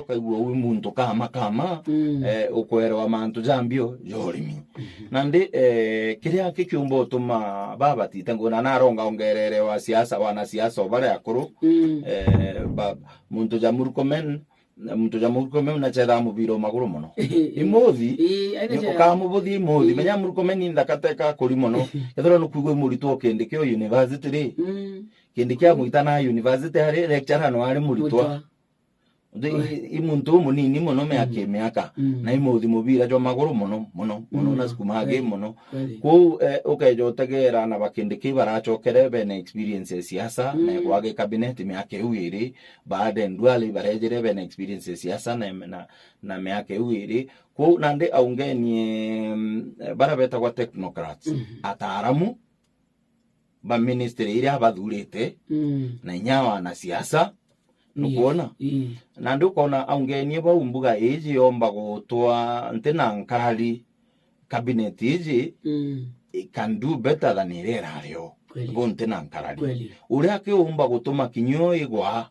Ukaigua wi muntu kama ukwerwa mantu jambio yorimi nandi kiria kikiumba utuma baba titangona naronga ongerere wa siasa wana siasa obare akuru muntu jamurkomen na chera mubiro maguru muno imuthi ukamubuthi muthi menya murkomen ndakateka kuri muno ethora nukuigwe murito okendike university ri kendike amwitana university hari lecturer no ari muritwa imuntu munini muno meaka na imuthi mubira jo maguru muno na sikumage muno ko ukejotegera na bakindiki barachokere bene experience siasa na kwage cabinet meake uiri baada ndwali barejere bene experience siasa na meake uiri ko nande aungenie barabeta kwa technocrats ataramu ba ministry iria bathurite na nyawa na siasa nukuona na ndukona aungenie ba umbuga eji yomba gutwa ntena nkarali cabinet eji can do better than irerario ntena nkarali uria ke umba gutuma kinyo igwa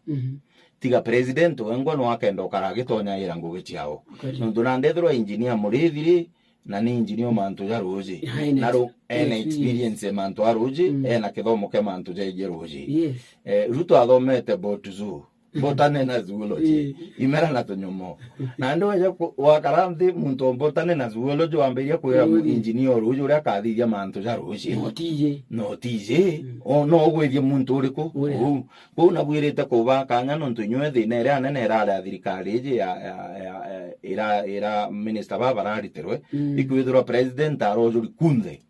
tiga president wengwa no akendo karagitonya irango gichiao ndu na ndethro engineer murithiri na ni engineer mantu ya roji naro ene experience mantu ya roji ena kithomo ke mantu ya roji ruto athomete botuzu botane na zoology imera na tonyomo na ndo ya wakaramthi muntu botane na zoology wamberia kwira engineer roji uria kathithia mantu ya roji notije no gwithia muntu uriku ko na bwirite kuba kanya no tunywe thina ira nene ira thirikari ji ira minister baba rariterwe ikwithirwa president arojuri kunthe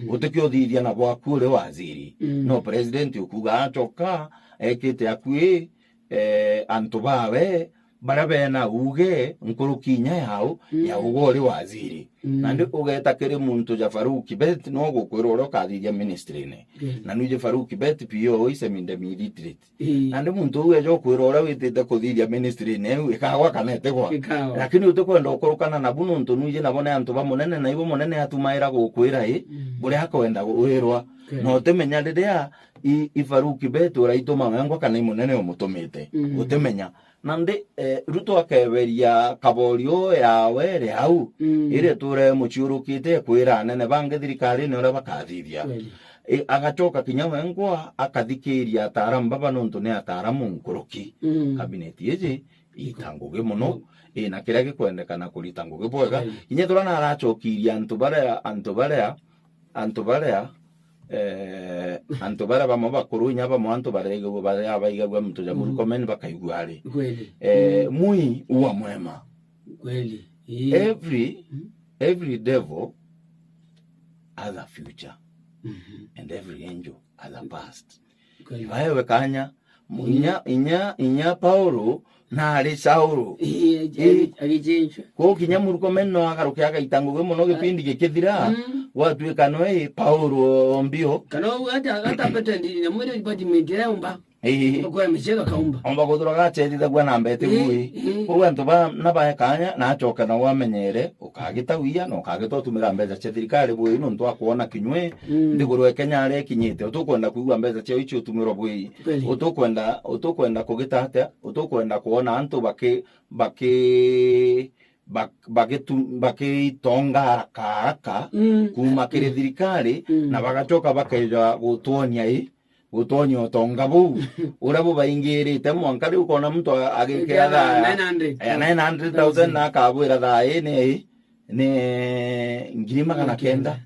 utekio thithia na bwaku uri waziri no president ukuga achoka ekite akui antu bawe barabe na uge nkurukinya yao ya ugori waziri nandi ugeta kire muntu ja Faruk Kibet no gukwiroro kathithia ministry ne na nuje Faruk Kibet pio iseminde military nandi muntu uge jo kwirora witite kuthithia ministry ne ikagwa kanete gwa lakini utokwenda ukorukana na bunu ntu nuje nabone antu ba munene na ibo munene atumaira gukwira buri hakwenda gwirwa no temenya riria Faruk Kibet uraituma ngwa kana munene umutumite utemenya nande ruto akeberia kaborio yawe ri hau ire ture muchurukite kwira nene bange thirikari ne ora bakathithia agachoka kinyama ngwa akathikiria ataram baba nonto ne ataramu nkuruki cabinet yeje itanguge muno na kira gikwendekana kuritanguge bwega inye turana arachokiria antu bara bamo bakuru nyaba mo antu barego bare abaigwa mtu ja murkomen bakaigwari mui uwa mwema kweli every devil has a future and every angel has a past ibaye kanya inya Paulo na ari Saulo agijenja ko kinya murkomen no agarukia gaitanguge muno gipindi gikithira watuika no Paulo mbio kana hata petendi na mwere department yaumba kwa mishega kaumba omba kuthura chetitha gwa na mbete gui ko antu ba na ba kanya na achoka na wamenyere ukagitawia no ukagitotumira mbeca cia thirikari bui no ntu akuona kinywe ndigurwe Kenya ari kinyite utukwenda kuigwa mbeca cia ichi utumiro bui utukwenda kugitata utukwenda kuona antu bagitonga haraka kuma kire thirikari na bagachoka bakaija gutonya utonga bu urabo baingirite mwankari ukona mtu agikira 900,000 na kabwira thae ne ngirima kana kenda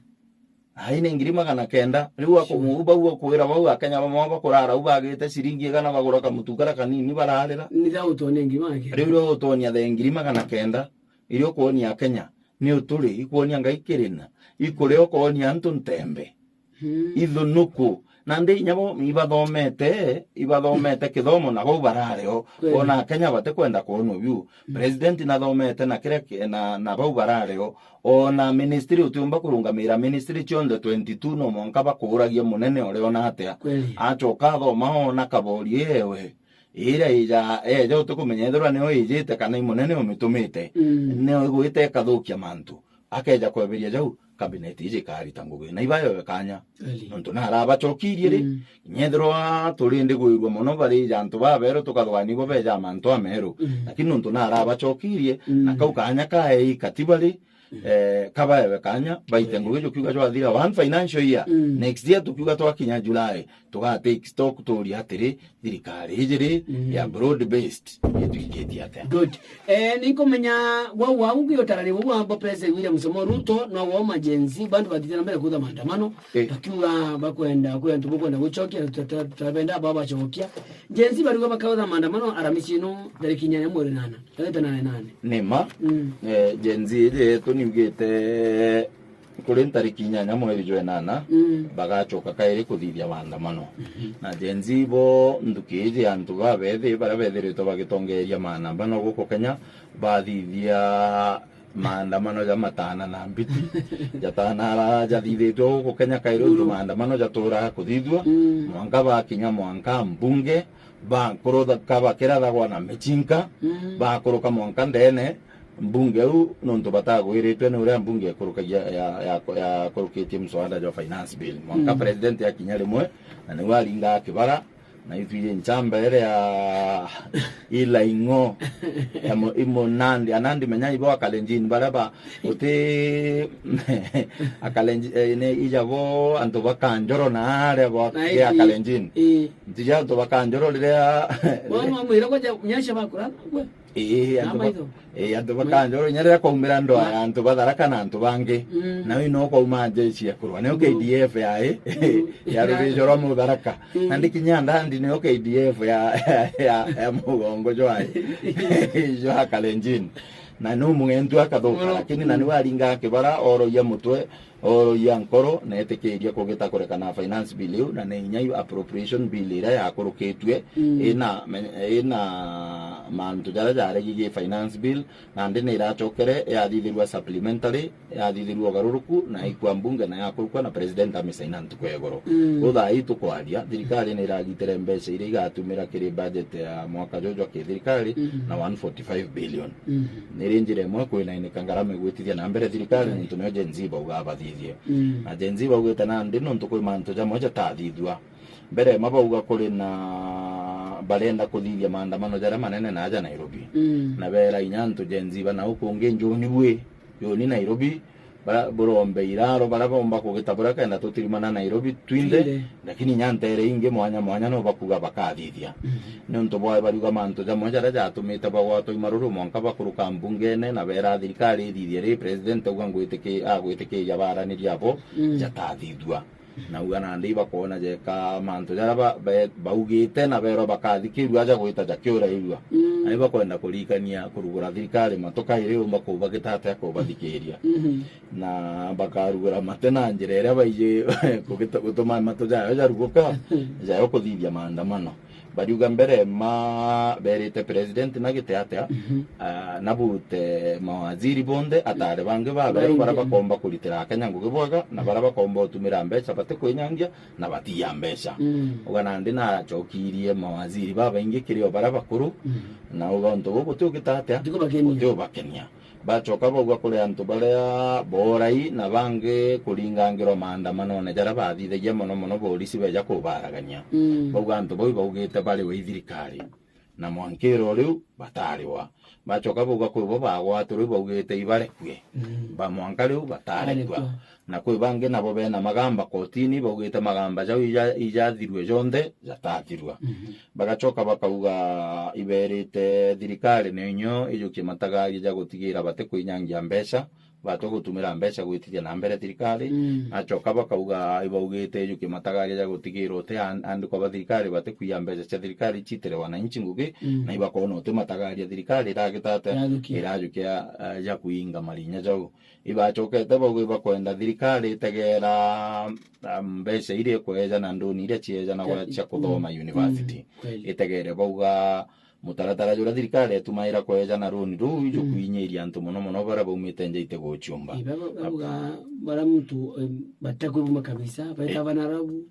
aine ngirima kana kenda riu akumuba uo kwira bau akanya bamwe kurara ubagite siringi kana bagura kamutukara kanini bararira ni da utonya ngirima ke riu utonya the ngirima kana kenda irio kuonia Kenya ni uturi ikuonia ngaikirina ikureo kuonia antu ntembe ithunuku nande nyabo ibathomete kithomo na go barareo ona Kenya bate kwenda kuono biu president na thomete na kire na bau barareo ona ministry utumba kurungamira ministry chonde 22 no monka bakuragia munene ore ona atia achoka thoma ona kabori ewe ira eja utukumenya ithura neo ijite kana munene umitumite neo igwite kathukia mantu akeja kweberia jau cabinet ije karita ngugi na ibayo kanya nonto naraba chokirie ri nyethirwa turinde guirwa muno bari jantu babero tukathwani bo beja mantu amero lakini nonto naraba chokirie na kau kanya kae katibari kabaye kanya baite ngugi jo kiuga jo thira one financial year next year tukiuga twakinya July tuga take stock turi atiri thirikari ijiri ya broad based yetuiketi ate good niko menya wa ugio tarari wo amba president William Samoei Ruto no wo majenzi bandu batitana mbele kuza maandamano tukiuga bakwenda tukwenda guchokia tutabenda baba chokia jenzi bari bakaza maandamano aramisi no tariki 8 nema jenzi ije tunigete kuri tariki 8 bagachoka kairi kuthithia maandamano na jenzi bo ndukije antu babethe bara bethiritwo bagitongeria maandamano guko Kenya bathithia maandamano ya matana na mbiti jatana jathithitwo guko Kenya kairi maandamano jatura kuthithwa mwanga bakinya mwanga mbunge ba kurodha kaba kirathagwa na mechinka ba kuruka mwanka ndene mbunge u nonto batagwiritwe ni uria mbunge kurukagia ya kurukitie mswada wa finance bill mwanka president ya kinya rimwe na ni waringa kibara na ithuire nchamba ere ya ila ingo ya imo nandi anandi menya ibo akalenjini baraba uti akalenjini ne ijabo anto bakanjoro na are bo ya akalenjini ntija anto bakanjoro lile mama mwira koja nyasha bakura anto bakanjoro nyere ko mirando anto badaraka na anto bange na wino ko majeshi ya kurwa ne KDF ya rujoro mu baraka andi kinyanda andi ne KDF ya mugongo joai jo akalenjini na no mungentu akathoka lakini nani waringa kibara oro ya mutwe oro ya nkoro na etekeria kugeta kurekana finance bill na nyayo appropriation bill ira ya kuruketwe ina mantu jara gigi finance bill na ndine irachokere ya thithirwa supplementary ya thithirwa garuruku na ikwa mbunge na ya kurukwa na president amisaina ntukwegoro utha itu kwaria thirikari ni iragitere mbeca ire igatumira kiri budget ya mwaka jojo ke thirikari na 145 billion nirinjire mwe kwina ni kangarame gwitithia na mbere thirikari ni tuno jenzi bauga bathithie na jenzi bauga na ndino ntukwe mantu ja moja tathithwa mbere mabauga kuri na barenda kuthithia maandamano jara manene na aja Nairobi na bera inyantu jenzi bana ukunge njoni bwe yoni Nairobi bara borombe iraro bara bomba kugitabura kana tutirimana Nairobi twinde lakini nyantere inge mwanya no bakuga bakathithia nonto boy baruga manto ja moja raja atumita bagwato imaruru monka bakuruka mbungene na bera thirikari thithia president ugangwitike agwitike yabara ni diabo jatathithwa na ugana ndiba kuona je ka manto jara baugite na bero bakathikirwa aja gwita jakiura irwa aiba kwenda kulikania kurugura thirikari matoka ire umba ko bagitata ko bathikiria na bakarugura matena njire ire baije kugita gutuma matoja aja rugoka ja kuthithia maandamano bariuga mbere berite president na giteatea nabute mawaziri bonde atare bange babero baraba komba kulitira Kenya ngugibwaga na baraba komba utumira mbeca bate kwenyangia na batia mbeca ugana ndina chokirie mawaziri baba inge kirio baraba kuru na ugonto go tugitatea tyo bakenya bachoka bogwa kule antu balea borai na bange kulingangiro maandamano ne jara bathithagia mono polisi beja kubaragania bogwa antu boy bogete bali we thirikari na mwankiro riu batariwa bachoka bogwa kwibo bagwa turi bogete ibare kwe ba mwankariu batarikwa na kwe bange nabo bena magamba kotini bogete magamba jau ijathirwe jonde jatathirwa bagachoka bakauga iberite thirikari nenyo ijuki matagari ja gutigira bate kwinyangia mbeca bato gutumira mbeca gwitithia na mbere thirikari achoka bakauga ibaugite ijuki matagari ja gutigiro te andiko ba thirikari bate kuya mbeca cia thirikari chitere wananchi ngugi na ibakona ote matagari ya thirikari iragitata irajukia ja kuinga marinya jau ibachokete bauga ibakwenda thirikari tegera mbeca irie kweja na ndoni irie chieja na gwa cia kuthoma university itegere bauga mutaratara jura thirikari etumaira kweja na roni ru ijo kuinyiria antu muno bara baumite njeite gochumba bauga bara mtu batakubuma kabisa baita banarabu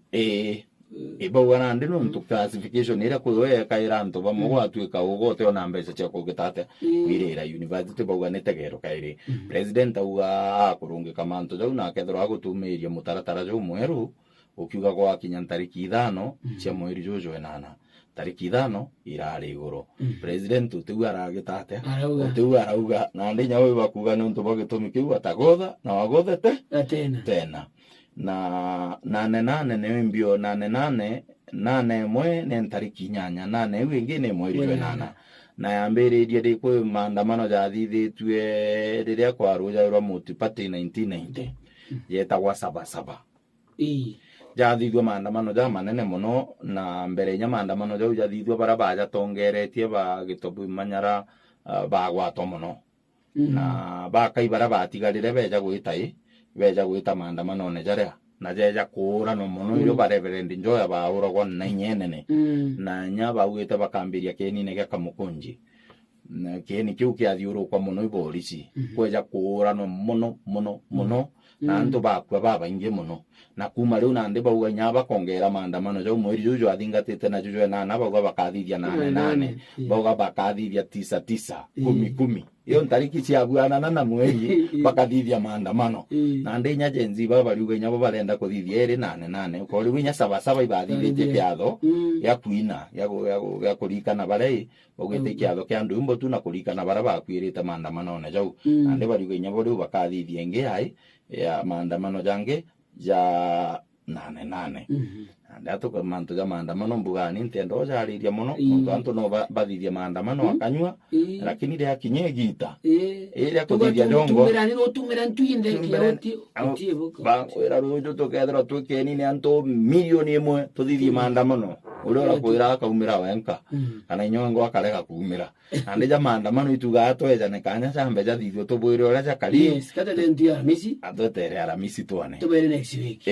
Ibauga nandi nuntu classification ira kuwe kaira antu bamwe atuika ugote ona mbeca cia kugitate kwirira university bauga netegero kairi president auga kurungika mantu jau na kethira gutumiria mutaratara jau mweru ukiuga gwa kinya tariki 5 cia mweri jojo enana tariki 5 irari iguru president utiu aragitate utiu arauga nandi nyawe bakuga nuntu bagitumi kiu atagotha na wagothete tena na 8 ne mbio 8 mwe ne tariki 8 wingi ne mweri wenana na yambiririe ri kwi maandamano jathithitwe riria kwaruja rwa multi-party 1990 yetagwa sabasaba jathithwe maandamano ja manene muno na mbere nya maandamano jau jathithwe bara baja tongeretie ba gitobu manyara bagwatwo muno na bakaibara batigarire beja gwitai beja gwita maandamano ne jaria na jeja kura no muno iro ba Reverend Njoya ba urogwa na nyenene na nya baugite bakambiria kenine gya kamukunji na keni kiu kia thiuru kwa muno iborisi kweja kura no muno na antu bakwa baba inge muno na kuma riu nandi bauga nya bakongera maandamano jau mweri juju athingatite na juju na bauga bakathithia 8 bauga bakathithia 9 10 iyo tariki cia bwana na mweri bakathithia maandamano na ndi nya jenzi baba riuga nya barenda kuthithia 8 ko riu nya sabasaba ibathithite kiatho ya kuina ya kurikana bare bagwite kiatho kia ndumbo tu na kurikana bara bakwirite maandamano na jau na ndi bariuga nya boru bakathithia nge hai ya maandamano jange ja 8 ndato kwa mantu ja maandamano mbugani ntendo jariria muno muntu antu no bathithia maandamano akanywa lakini ria kinye gita ira kuthithia dongo tumerani no tumera ntwinde kioti utibuka ba era rujo tokethera twikeni ni antu milioni imwe tuthithia maandamano urora kwira akaumira wenka kana inyongo akarega kuumira ande ja maandamano ituga atweja ne kanya chambe ja thithio tubwire ora ja kali yes kata ndia misi adotere ara misi tuane tubere next week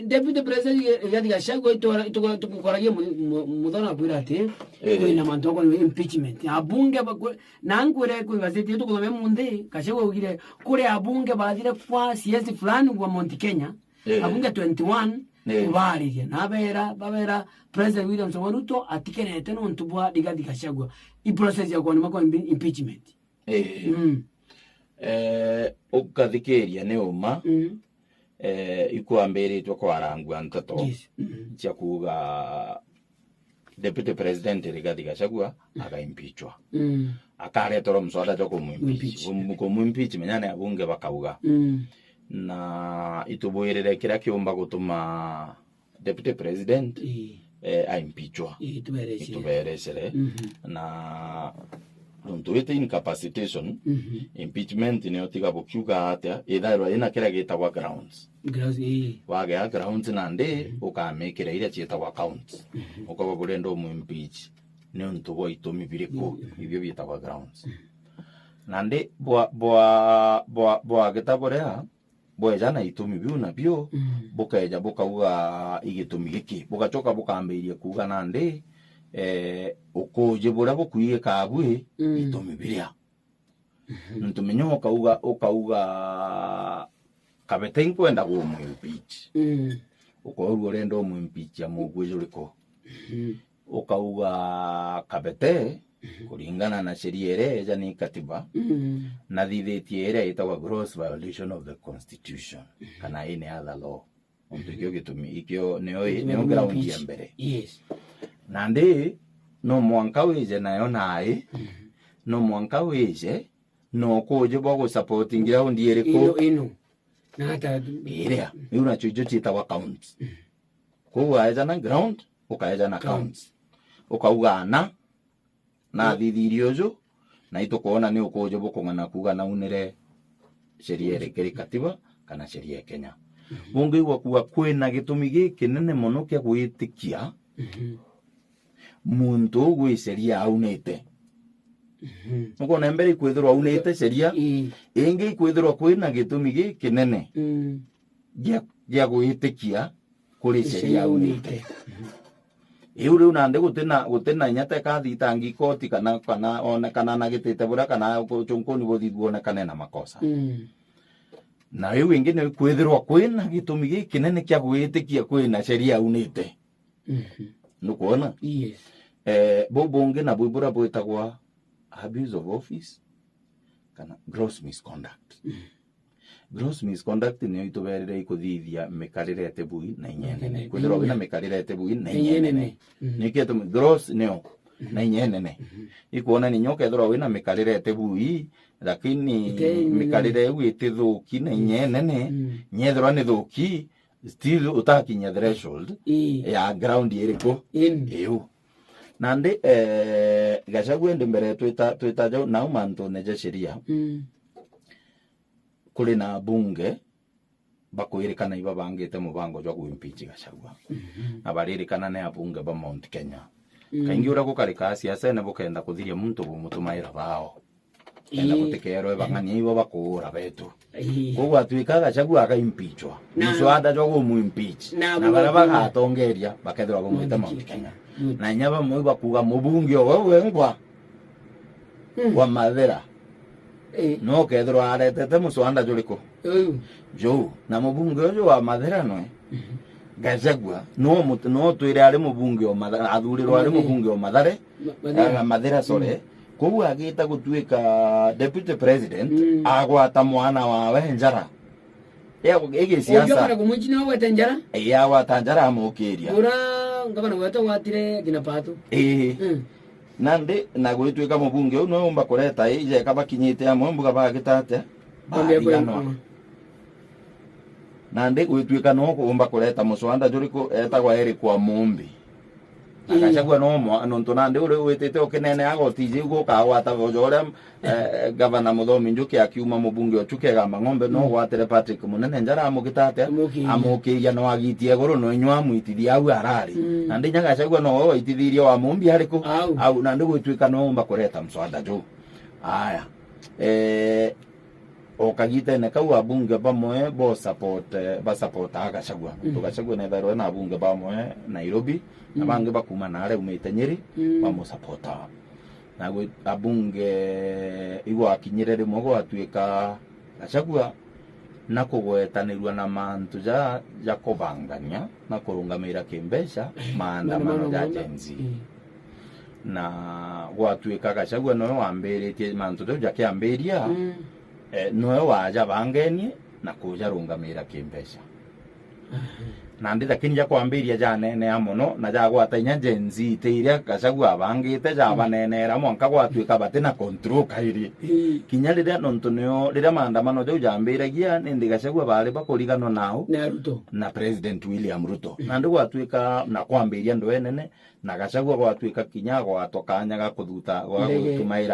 deputy president Gachagua tukukoragia muthona kwira ati kwina mantu ko impeachment abunge nangwire ku gazeti tukuthome munthi Gachagua ugire kuri abunge bathire kwa CS fulani kwa Mount Kenya abunge 21 kubariria na babera president William Samoei Ruto atikenete no ntubwa Rigathi Gachagua i process ya kwa mako impeachment ukathikiria ne uma ikuambiritwe kwarangwa ntoto cia kuga deputy president Rigathi Gachagua akaimpeachwa akaretoro mswada jo kumwimpeach menyane abunge bakauga na itubwirire kira kiumba gutuma deputy president aimpeachwa ituberesere na ntuite incapacitation impeachment ne otiga bukiuga atia ithairwa ina kira gitagwa grounds wage grounds nande ukamekira ira cietagwa counts ukaba burendo mu impeach ne ntugo itumi biriko ibyo bitagwa grounds nande bwa gitaborea bweja na itumi biu na bio bukaeja bukauga igitumi giki bugacoka bukambirie kuga nande ukuje bura bukuye kabwe itumi biria ntumenyo ukauga kabete nkwenda go mu impeach uko rendo mu impeach ya mugwejuriko ukauga kabete kulingana na sheria ile ni katiba na thithetie ile itawa gross violation of the constitution kana any other law onto gitumi ikyo neo ground ya mbere yes nande no mwanka weje nayo nae no mwanka weje no koje bogo supporting ground yereko ino na hata ile una chujo chitawa counts ko aja na ground ukaja na counts ukaugana na thithirio jo na itukuona ni ukoje bukungana kuga na unire sheria ere katiba kana sheria Kenya bunge igwa kuwa kwena gitumi giki nene muno kia gwitikia muntu gwi sheria aunite nuko na mbere kwithirwa aunite sheria ingi kwithirwa kwena gitumi giki nene gia gwitikia kuri sheria aunite Eure unande gutena nyata kathitangi koti kana ona kana na gitete bura kana chunkoni bothithwo na kana na makosa na riu ingine kwithirwa kwina gitumi gikinene kia gwitikia kwina sheria unite nukuona yes bobonge na bwibura bwitagwa abuse of office kana gross misconduct gross misconduct ni ituberere ikuthithia mikarire tebui na inyenene kwithirwa wina mikarire tebui na inyenene nikieto gross neo na inyenene ikuona ni nyoka ithirwa wina mikarire tebui lakini mikarire witithuki na inyenene nyethirwa ni thuki still utakinya threshold ya ground iriko iyo nandi Gachagua ndi mbere twita jo na umanto neje sheria kuri na bunge bakwirikana iba bangite mubango jo kuimpeach Gachagua abaririkana ne abunge ba Mount Kenya kaingi ura gukarika siasa ne bukenda kuthiria muntu bumutumaira bao enda gutekerwe bangani ibo bakura betu kuko atwika Gachagua akaimpeachwa muswada jo kumuimpeach na baraba gatongeria bakethwa bamwita Mount Kenya na nyaba mwe bakuga mubunge wewe ngwa wa Mathira no kethwa aretete muswanda juriko jo na mubunge uyo wa Mathira no Gachagua no twire ari mubunge o Mathira athurirwa ari mubunge o Mathira sore kuwa agita gutwika deputy president agwata mwana wawe njara ege siasa ojo kana kumujina wa tanjara ya wa tanjara amukiria ura ngabana wata watire gina pato nande na gwitwika mubunge no umba kureta ije kabakinyite amwe mbuga bagitate nande gwitwika no umba kureta muswanda juriko etagwa eri kwa mumbi Gachagua no ntonande ure wetete okenene agotije guka wata bojora gavana Muthomi Njuki akiuma mubunge ochuke gamba ng'ombe no gwatere Patrick Munene njara amugitate amukiria no agitie goro no nywa mwitithia au arari nande Gachagua no waitithirie wa mumbi hariko au nande gwitwika no umba kureta mswada jo aya okagite ne kawa bunge bamwe bo support Gachagua Gachagua ne tharo na bunge bamwe Nairobi abange bakuma nare umite Nyeri bamo supporta na gwe abunge igo akinyerere mogo atwika Gachagua na kugwetanirwa na mantu ja kobangania na kurungamira kimbesha maandamano ya Gen Z na gwatwika Gachagua no wambiritie mantu jo jakiambiria no waja bangenie na kuja rungamira kimbesha nandi lakini ja kwambiria ja nene amono na ja gwatanya Gen Z teiria Gachagua abangite ja banenera mwanka gwatwika bate na control kairi kinyarira nontoneo rira maandamano jo jambiragia nindi Gachagua bari bakurigano nao na Ruto na President William Ruto nandi gwatwika na kwambiria ndwenene na Gachagua gwatwika kinya gwatokanya ga kuthuta gwa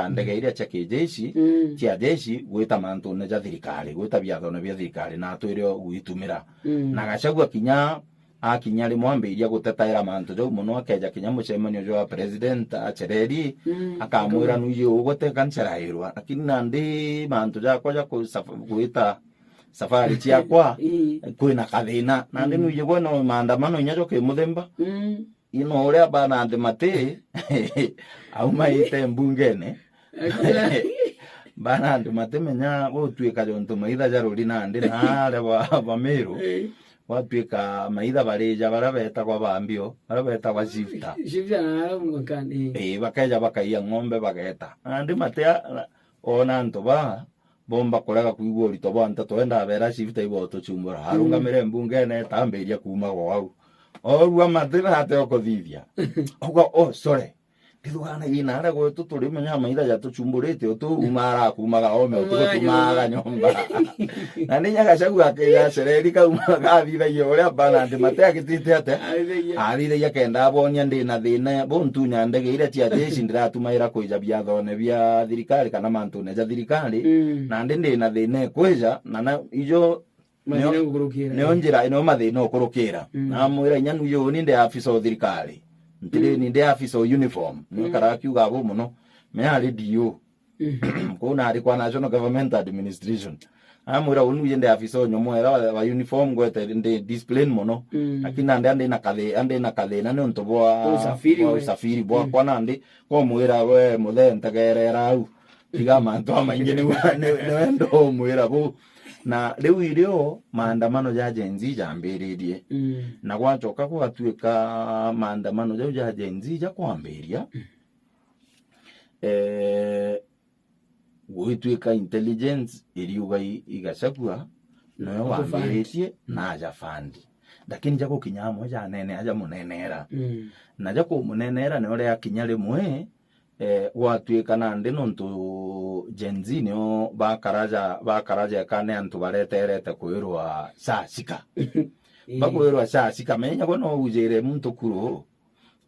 ndege iria cia kijeshi cia jeshi gwita mantu ne ja thirikari gwita biathone bia thirikari na twire gwitumira na Gachagua kinya akinya ri mwambiria gutetaira mantu jo muno akeja kinya mucemanio jo wa president achereri akamwira nuye ugote kancerairwa lakini nandi mantu ja koja gwita safari ciakwa kwina kathina nandi nuye gweno maandamano nyajo ke muthemba ino uria bana ande mate au maite mbungene bana ande mate menya gutwika jonto maitha jaruri na ande na ale ba Meru watwika maitha bareja barabeta kwa bambio barabeta kwa shifta na mwankani bakaja bakaia ng'ombe bageta ande mate ona nto ba bomba koraga kuigwa urito banta twenda bera shifta ibo tuchumbura harungamire mbungene tambiria kuma gwau orwa Mathira ate okothithia ogo sorry ndithugana ina ara gwe tuturi menya maitha ja tuchumburite utu umara kumaga ome utumaga nyomba na ninya Gachagua akega sereri ka umaga thithagia uria bana ndi mate agitite ate athithagia kenda bonia ndi na thina bontunya ndege ira cia jeshi ndiratumaira kuija bia thone bia thirikari kana mantu ne ja thirikari na ndi na thina kuija na ijo neo njira ino mathina okurukira na mwira nyanu yo ninde afisa o thirikari ntire ninde afisa o uniform no karakiuga bo muno me ari dio kuna ari kwa National Government Administration amwira unu yende afisa o nyomwera wa uniform gwete ndi discipline muno lakini ande na kathe na nto bwa usafiri bwa kwa nandi ko mwira we muthe ntagerera au tiga mantu amaingi ni wendo mwira bo na riu irio maandamano ja Gen Z jambiririe na gwacoka gwatuika maandamano jau ja Gen Z ja kwambiria gwituika intelligence iriuga igacagua no wambiritie na aja fund lakini jako kinyamo ja nene aja munenera na jako munenera ne ore akinya rimwe gwatuika nandi nontu Gen Z nio bakaraja kane antu bareterete kwirwa sacika bakwirwa sacika menya gono ujire muntu kuro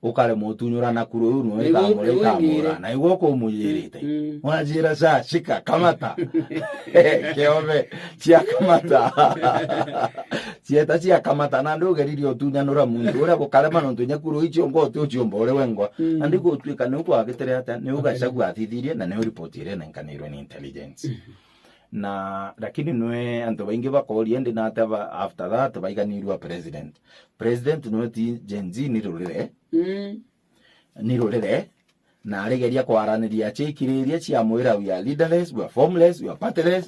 ukare mutunyura na kuro no ikamura na igoko muyirite wajira sacika kamata keove chia kamata cieta cia kamata na ndugeririo otunyanura muntu ura gukarema nontu nyakuru icio ngote ucio mbore wengwa andi gutwika ni uko agitere ata ni ugacagua athithirie na ni reportire na nkanirwe ni intelligence na lakini nwe antu baingi bakori ndi na ata after that baiganirwa president no ti Gen Z ni rurire na aregeria kwaraniria chikiriria cia mwira we are leaderless, we are formless, we are partyless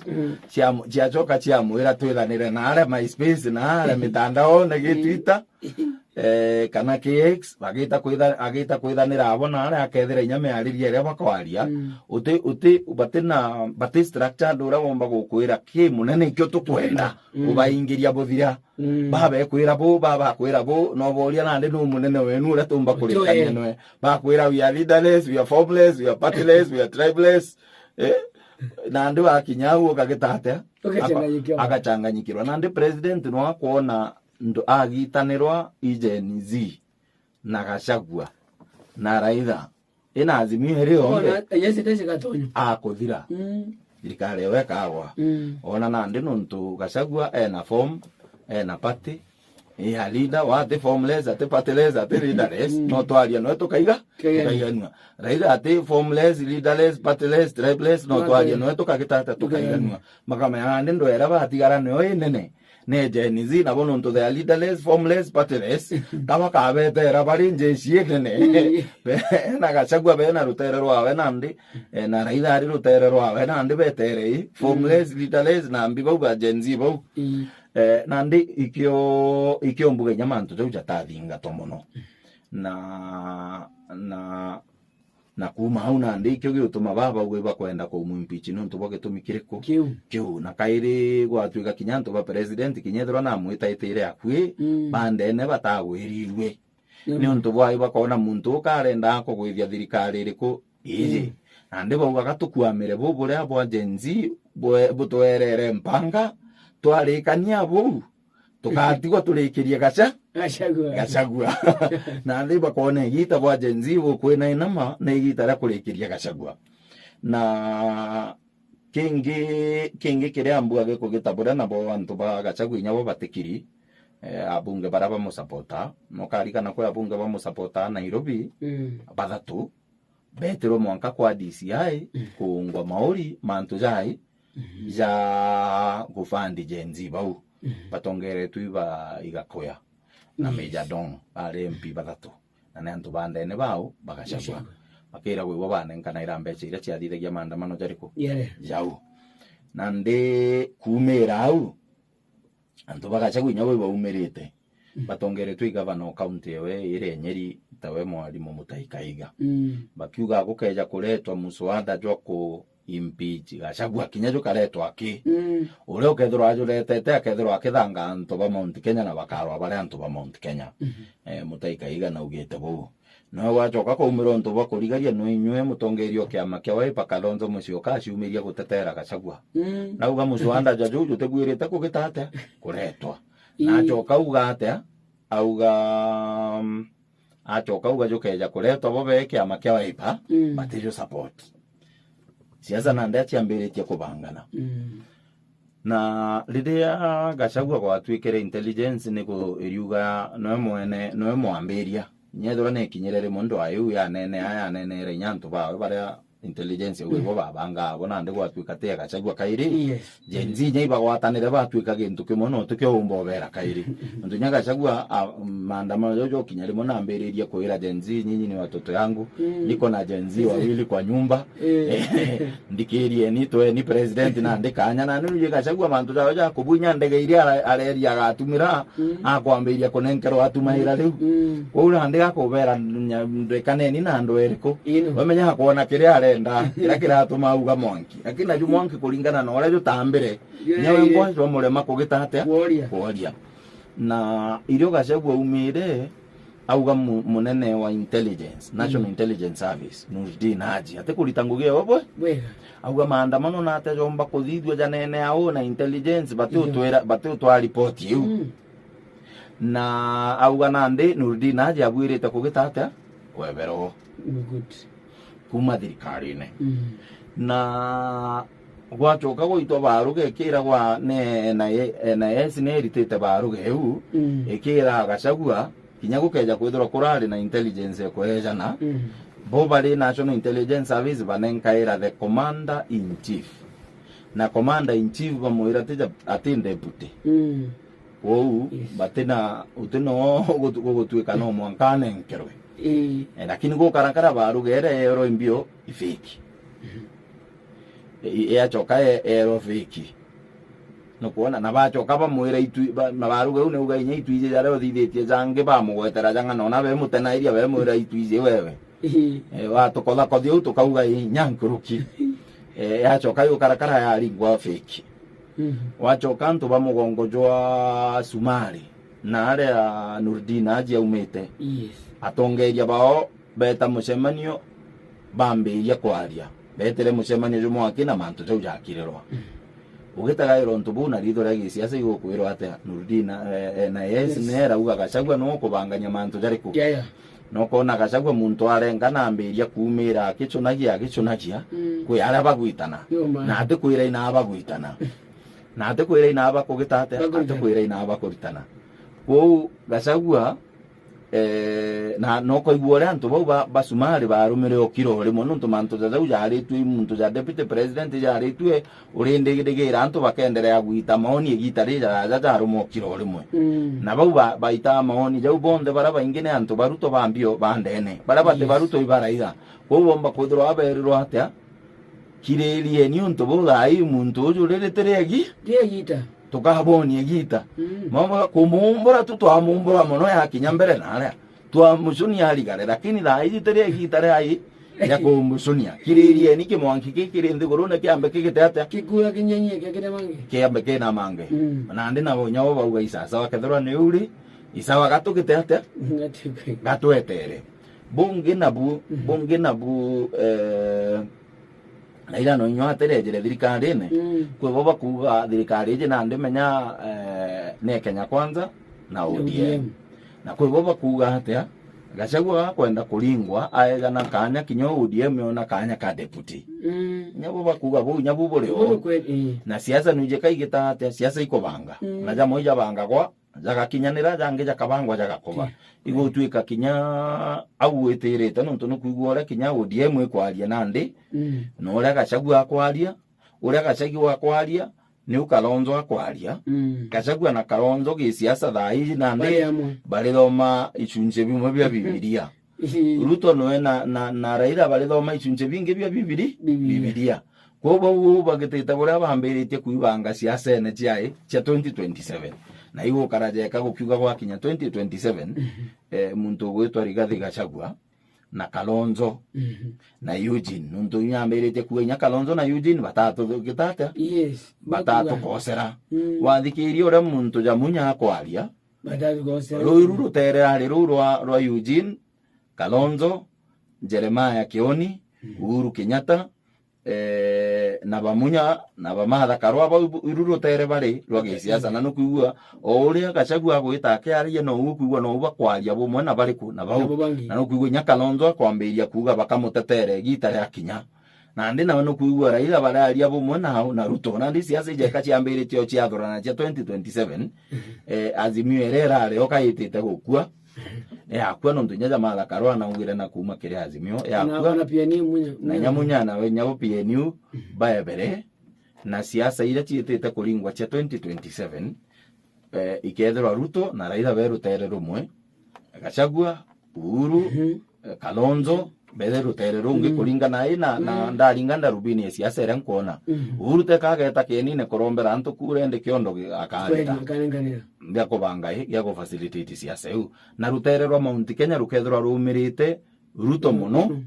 cia choka cia mwira twithanire na ale MySpace na ale mitandao na Twitter kana KX agita kwithanira abo na ale akethira inyame ariria ria bakwaria uti bate structure ndura gomba gukwira ki munene ikyo tukwenda ubaingiria buthira baba kwira bo no boria nande no munene wenu ura tumba kurikania nwe bakwira we are leaderless, we are formless, we are partyless, we are tribeless na ndio akinyawo kagitatea agachanganyikirwa na ndio president no akuona ndo agitanirwa Gen Z na Gachagua na Raila ina azimio rio yesi tesi gatonyo akuthira thirikari wekagwa ona nandi nontu Gachagua na form na party ya leader wate formless ate partyless ate leaderless no twaria no tukaiga Raila ate formless leaderless partyless tribeless no twaria no tukagitata tukaiganwa makama ya ndo era batigara no nene ne Gen Z na bono nto the leaderless formless partyless kama kabetera bari njeshi nene na Gachagua be na rutere rwawe nandi na Raila ari rutere rwawe nandi betere formless leaderless na mbibo ba Gen Z bo nandi ikyo mbuge nyamanto jo jatathinga to muno na kuma hau nandi ikyo gituma baba gwe bakwenda ko impeach no ntuboge tumikireko kiu na kairi gwatuika kinyanto ba president kinyethwa na mwitaitire akwi bandene batagwirirwe ni untu bwai bakona muntu karenda ko gwithia thirikari iriku iji nandi bo gatukwamire bo bure abo Gen Z butwerere mpanga twarikania bo tukatigwa turikirie Gachagua na ndi bakone gita bwa Gen Z kwina inama na gita ra kurikiria Gachagua na kingi kiria ambuage kugitabura na bo antu ba Gachagua nyabo batikiri abunge baraba mo supporta no karikana ko abunge ba mo supporta Nairobi bathatu betero mwanka kwa DCI kungwa maori mantu jai ja gufandi Gen Z bau batongere tuiba igakoya na Meja Dong are MP bathatu na nantu bandene bao Bagachagua bakira gwe bana nkana irambeche ira ciathithagia maandamano jariko jau nande kumera au antu Bagachagua nyawe baumerite batongere tui governor county we ire Nyeri tawe mwalimu Mutaikaiga bakiuga gukeja kuretwa muswada joko impeach Gachagua kinyajo karetwa ki ure ukethirwa ajuretete akethirwa akithanga antu ba Mount Kenya na bakarwa bari antu ba Mount Kenya Mutaikaiga na ugite bo no wachoka ko umiro antu bakurigaria no inywe mutongerio kiama kia Wiper Kalonzo Musyoka ciumiria gutetera Gachagua na uga muswanda jajuju tegwirite kugitate kuretwa na choka uga atia achoka uga jukeja kuretwa bobe kiama kia Wiper batijo support siasa nande aciambiritie kubangana na riria Gachagua gwatwikire intelligence niko iriuga no mwambiria nyethora ne kinyerere mundu ayu ya nene aya nene re nyantu bawe baria intelligence uwe babanga bona ndi gwatuika te Gachagua kairi Gen Z nyaiba gwatanire batuika gintu kimono tukyo umbobera kairi ndu nya Gachagua maandamano jojo kinyari mona amberiria kuira Gen Z nyinyi ni watoto yangu niko na Gen Z wawili kwa nyumba ndikirie ni president na ndikanya na nuje Gachagua mantu jaja kubunya ndege iria areria gatumira akwambiria kunenkero atumaira riu ura ndiga kubera ndekaneni na andu eriko wamenya kuona kiria arenda kira atuma uga monki lakini aju monki kulingana na ore jutambire nyawe ngwa murema kugita kuoria na irio Gachagua umire auga munene wa intelligence National Intelligence Service Nurdin Haji ate kulitangugia obwe auga maandamano na ate jomba kuthithwa janene ao na intelligence batu utwa report yu na auga nande Nurdin Haji abwirite kugita ate webero kuma thirikari-ini na gwachoka gwitwa baruge kira gwa NIS ne ritete baruge eu ikira Gachagua kinya gukeja kwithira kurari na intelligence ekwejana bo bari National Intelligence Service banenkaira the commander in chief na commander in chief bamwira teja atinde deputy wou batena uteno gutwika no mwankane nkerwe lakini go karakara baruge ero imbio ifiki choka ero fiki no kuona na bachoka bamwira itu na baruge une uga inya itu ije jare othithetie jange bamugwetera janga nona be mutena iria be mwira itu ije wewe watokola kothio tukauga nyankuruki choka yo karakara ya lingwa fiki wachoka ntu bamugongo jwa Sumari na are ya Nurdin Haji umete atongeria bao beta mucemanio bambiria kwaria betere mucemanio jumo akina mantu jau jakirerwa ugitagairo ntubu na ritho rya gisiasa igukwirwa ate Nurdin na nera uga Gachagua no kubanganya mantu jariku no kona Gachagua muntu arenga na ambiria kumira kicunagia kwi ara bagwitana na ate kwira ina bagwitana na ate kwira ina bakugita ate kwira ina bakuritana ko Gachagua na no koiguore antu bau basumari barumire okiro ri mono ntu mantu za jari tu muntu za deputy president jari tu urinde gidege antu bakenderea gwita maoni egitare za rumo okiro ri mwe na bau baita maoni jau bonde baraba ingene antu baruto bambio bandene baraba te baruto ibaraida ko bomba kodro aberirwa atia kirelie ni untu bau ai muntu jurere teregi diegita tukaboni egita mama kumumbora tutwamumbora mono ya kinyambere nale twamusunia aligare lakini la hizi tere egita ai ya kumusunia kiririe ni kimwanki kirinde gorone kiambe kigitete kikuya kinyenye kigire mange kiambe kina mange na ndi na bonyo bauga isasa wakethora ni uri isawa gatukitete gatwetere bunge nabu na ila no nyoa terejere thirikari ne kwe baba kuga thirikari je na ndimenya ne Kenya Kwanza na ODM na kwe baba kuga atia Gachagua kwenda kulingwa aega na kanya kinyo ODM yona kanya ka deputy nyabo bakuga bo nyabo boreo na siasa nuje kaigita atia siasa iko banga na jamo ija banga kwa jaga kinyanira jange jakabangwa jagakoba igotwika kinya awweterete nonto no kuigwora kinya ODM ekwaria nande no ora Gachagua akwaria ora Gachagua akwaria ni Kalonzo akwaria Gachagua na Kalonzo ge siasa thai nande bari thoma icunje bimwe bya Bibilia Ruto no na Raila bari thoma icunje binge bya Bibilia kobo bagiteta bora bambirite kuibanga siasa ene cia 2027 na iwo karaje kagukiuga gwa kinya 2027 muntu gwetwa Rigathi Gachagua na Kalonzo na Eugene nundu nyambirite kuenya Kalonzo na Eugene batatu gitata batatu kosera wathikiria ora muntu jamunya akwaria batatu kosera ruru tere ari rwa Eugene Kalonzo Jeremiah Kioni Uhuru Kenyatta na bamunya na bamatha karwa ba iruro tere bari rwage siasa na no kuigua o uria Gachagua gwita kiaria no kuigua no bakwaria bo mwana bari ku na bau na no kuigua Kalonzo kwambiria kuga bakamutetere gita ya kinya na ndi na no kuigua Raila bararia bo mwana na Ruto na ndi siasa je kachiambirite o chiathora na 2027 azimio erera ari okaitite gukua yakwa no ntunyaja mala karwa na ungire na kuma kire Azimio yakwa na PNU munya na nyamunya na wenyabo PNU baebere na siasa ira chietete kuringwa cha 2027 ikethirwa Ruto na Raila berutere rumwe Gachagua Uhuru Kalonzo berutere rungi kuringana ina na ndaringanda rubini siasa ira nkuona Uhuru tekageta kenine kurombera antu kurende kiondo akareta bya kubanga ya go facilitate siasa yu na rutererwa Mount Kenya rukethirwa rumirite Ruto muno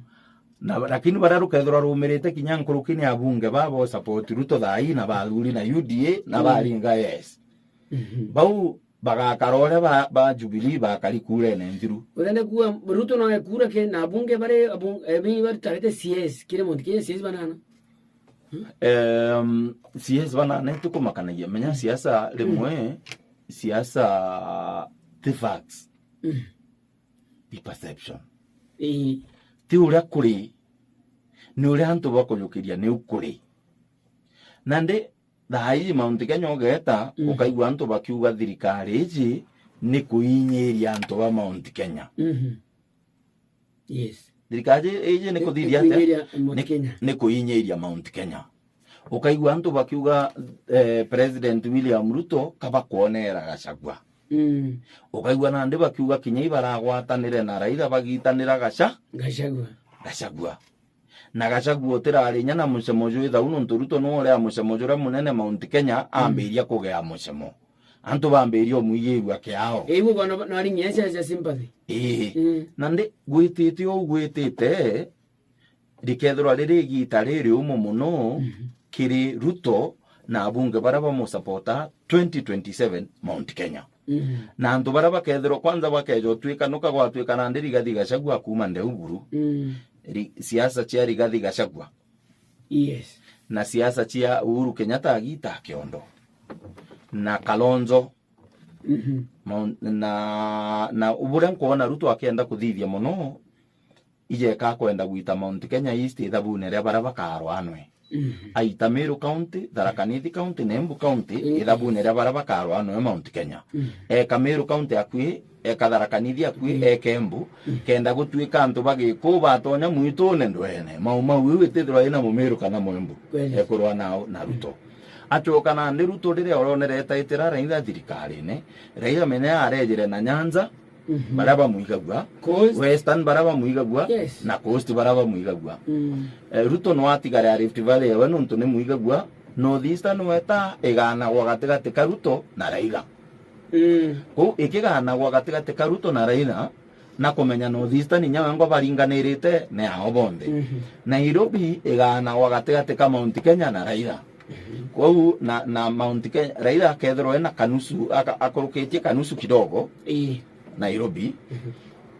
na lakini bara rukethirwa rumirite kinyankurukini abunge babo support Ruto thai na bathuri na UDA na baringa yes bau bagakarore ba Jubilee bakari kure ne nthiru urende kuwa Ruto no ekura ke na abunge bare ebi bar tarete CS kire Mount Kenya CS banana CS banana tukumakanagia menya siasa rimwe siasa the facts the perception ti uria kuri ni uria antu bakojukiria ni ukuri nande thai Mount Kenya ogeta ukaigwa antu bakiuga thirikari iji ni kuinyiria antu ba Mount Kenya yes thirikari iji ni kuthiria ni kuinyiria Mount Kenya ukaigwa antu bakiuga President William Ruto kaba kuonera Gachagua ukaigwa nande bakiuga kinyai baragwatanire na Raila bagitanira Gachagua na Gachagua utirari nyana mucemojo itha uno Ruto no ore mucemojo munene Mount Kenya ambiria kugea mucemo antu bambiria muigirwa kiao ibu bana nari nyesa ya sympathy nande gwitite o gwitite rikethirwa riri gita riri umo muno kiri Ruto na abunge baraba mo supporta 2027 Mount Kenya na antu baraba kethirwa kwanza bakejo twikanuka gwatwika na ndiri gathi Gachagua kuma Ndeuguru siasa chia Rigathi Gachagua yes na siasa chia Uhuru Kenyatta agita kiondo na Kalonzo na ubure nkuona Ruto akienda kuthithia muno ije ka kwenda gwita Mount Kenya East ithabune ria baraba karwanwe aita Meru County Tharaka Nithi County na Embu County ithabune ria baraba karwanwe Mount Kenya Meru County akwi Tharaka Nithi akwi Embu kenda gutwika antu bagiko batonya mwitone ndwene mau witithirwa ina Meru kana Embu ekurwa na Ruto achoka na ndi Ruto rire oronereta itira Raila thirikari ne Raila mene arejire na Nyanza baraba muigagwa Western baraba muigagwa na Coast baraba muigagwa Ruto no atigare Rift Valley we no ntune muigagwa North Eastern weta egana wagatigate ka Ruto na Raila ko ikigana wagatigate ka Ruto na Raila na kumenya North Eastern nyawe ngo baringanirite ne aho bonde Nairobi egana wagatigate ka Mount Kenya na Raila kwa na Mount Kenya Raila akethirwo ena kanusu akoruketie kanusu kidogo Nairobi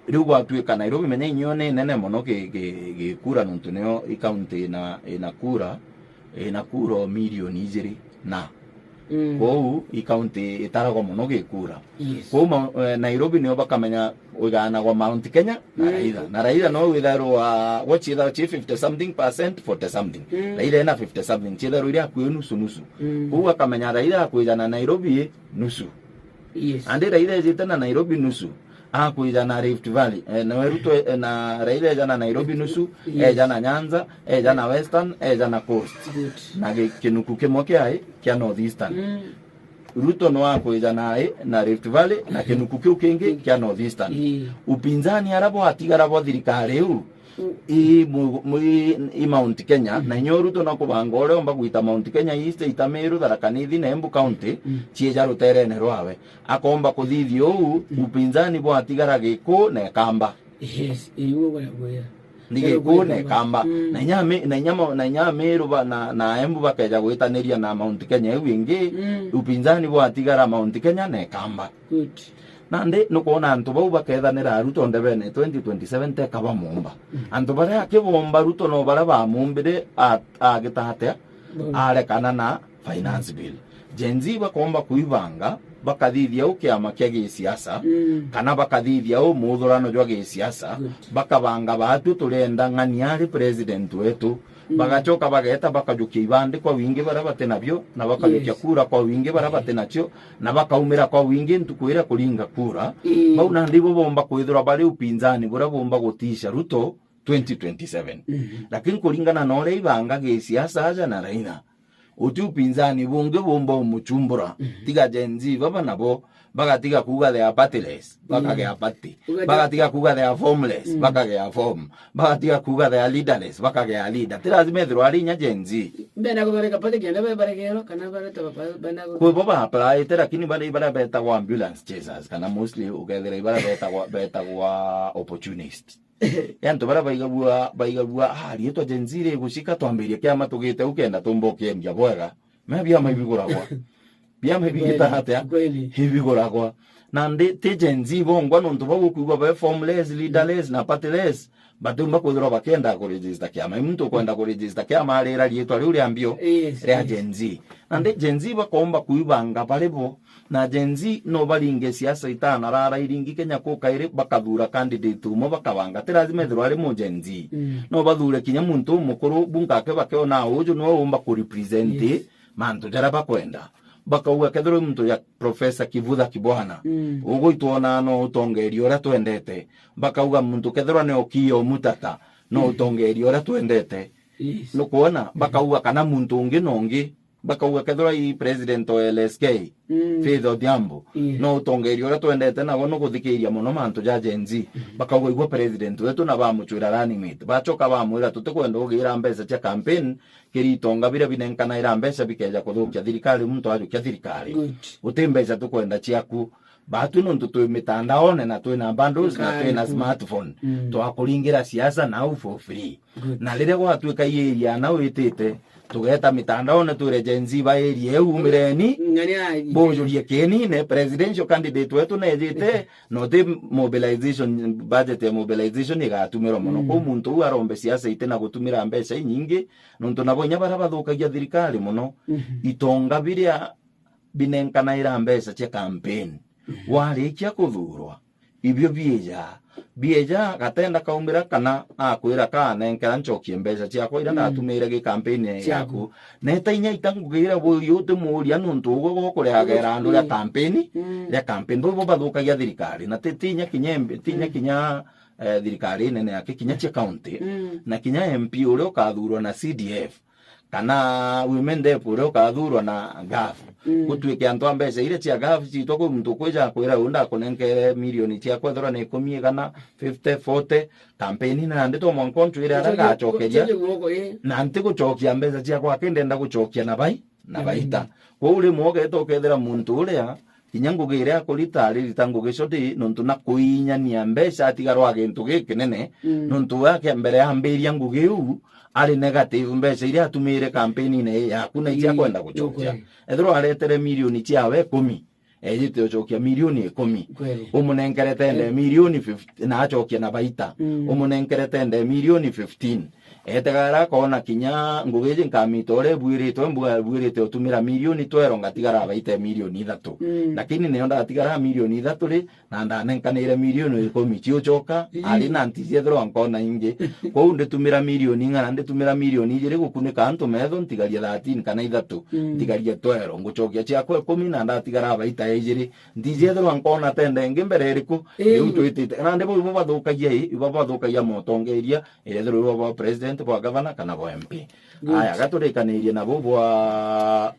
riu gwatwika Nairobi menya inyone nene muno gikura nuntu nio county na kura milioni 2 na kou county itarago muno gikura kou Nairobi nio bakamenya ugana gwa Mount Kenya na Raila no witharwa watch either 50 something percent 40 something Raila ena 50 something chitharu ria kwi nusu kou akamenya Raila kuijana Nairobi nusu ande Raila ejite na Nairobi nusu kuijana Rift Valley na Ruto na Raila ejana Nairobi nusu ejana Nyanza ejana Western ejana Coast na kinuku kimo kiai kia North Eastern Ruto no akuijana na Rift Valley na kinuku kiu kingi kia North Eastern upinzani arabo atigara thirikari u i Mount Kenya na inyo Ruto no kubangore omba gwita Mount Kenya East Itameru Tharaka Nithi na Embu County chieja ruterene rwawe akomba kuthithio u upinzani bwa atigara giko na kamba iwo bwa nigiko na kamba na nyama Meru na Embu bakeja gwitaniria na Mount Kenya wingi upinzani bwa atigara Mount Kenya na kamba nande nukuona antu bau bakethanira Ruto ndebene 2027 tekaba mumba antu baria kibomba Ruto no bara ba mumbire agitahatea arekana na finance bill Gen-Z bakomba kuibanga bakathithia ukiama kia gisiasa kana bakathithia muthurano jwa gisiasa bakabanga batu turenda ng'ani ari president wetu bagachoka bageta bakajukia ibande kwa wingi barabate nabyo na bakajukia kura kwa wingi barabate nacho na bakaumira kwa wingi ntukwira kulinga kura bau na ndibo bomba kwithura bari upinzani bura bomba gutisha Ruto 2027 lakini kulingana na ole ibanga ge siasa aja na Raila uti upinzani bunge bomba umuchumbura tiga genzi baba nabo bagatiga kuga they are partyless bakage apati bagatiga kuga they are formless bakage a form bagatiga kuga they are leaderless bakage a leader tirazime thro ari nya genzi mbena kubereka pate kenda bebarekero kana bareta bana ko baba apply tera kini bara beta wa ambulance chasers kana mostly ugethera bara beta wa opportunist yanto bara baigabua rietwa genzire gushika twambirie kiama tugite ukenda tumboke mbia bwega mebia maibiguragwa bia mebigita hatia hibiguragwa na ndi genzi bongwa nonto bagukuigwa ba formless leaderless na partyless batumba kuthira bakenda ku register kiama muntu kwenda ku register kiama rira rietwa riu riambio ria genzi na ndi genzi bakomba kuibanga barebo na genzi no baringe siasa itana rara iringi Kenya ko kaire bakathura candidate mo bakabanga tirazime thiro ari mu genzi no bathure kinya muntu mukuru bunkake bakeona uju no umba ku represent mantu jara bakwenda bakauga kethiro muntu ya Professor Kivutha Kibwana ugo ituona no utongerio ora twendete bakauga muntu kethiro ne okio mutata no utongerio ora twendete no kuona bakauga kana muntu ungi nongi bakauga kethiro i president o LSK Faith Odhiambo no utongerio ora twendete na no guthikiria muno mantu ja genzi bakauga igwa president wetu na bamuchwira running mate bachoka bamwira tutikwenda ugira mbesa cia campaign kiritonga bire binenkana ira mbesa bikeja kuthukia thirikari muntu ajukia thirikari utimbesa tukwenda ciaku batu nontu twi mitandaone na twi na bundles na twi na smartphone twakuringira siasa na for free na rire gwatuika area na witite tugeta mitandaone twi genzi ba area umireni bojurie keni ne presidential candidate wetu na ejite no the mobilization budget ya mobilization igatumira muno ko muntu arombe siasa itena gutumira mbesa nyingi nontu nabo nyabara bathukagia thirikari muno itonga biria binenkana ira mbesa cia campaign warikia kuthurwa ibyo bieja gatenda kaumira kana akwira kana enkera nchokie mbesa ciakwa ira ndatumire gi campaign yaku neta inya itangugira boyote muria nontu ugo gukureagera andu ya campaign bo bathukagia thirikari na tinya kinya thirikari nene yake kinya cia county na kinya MP uri ukathurwa na CDF kana women rep uri ukathurwa na gafu gutuike antu ambesa ire cia gafu citwa ku muntu kwija kwira unda kunenke milioni cia kwethora ne 10 kana 50 40 campaign na ndito mwankontu ire araga chokeria na nti guchokia mbesa cia kwa kendenda guchokia na baita ko uri moge to kethera muntu uria kinyangugire akulitari ritangu gicoti nontu na kuinyania mbesa atigarwa gintu gikinene nontu wake mbere ambiria ngugiu ari negative mbesa iria atumire campaign ine yaku na icia kwenda guchokia ethro aretere milioni ciawe 10 ejite uchokia milioni 10 umunenkerete ende milioni 50 na achokia na baita umunenkerete ende milioni 15 etegara kona kinya ngugije nkamitore bwirite utumira milioni 12 ngatigara baita milioni 3 lakini ne onda atigara milioni 3 ri na ndanenkanire milioni 10 ciochoka ali na ntizie thro ankona ingi ko unde tumira milioni ngana nde tumira milioni ijire gukunika antu metho ntigaria 13 kana 3 ntigaria 12 nguchokia ciakwe 10 na ndatigara baita ijire ntizie thro ankona tende ngimbere riku riu twitite na ndebo bathukagia motongeria ile thro baba president bwa governor kana bwa MP aya gaturikanirie nabo bwa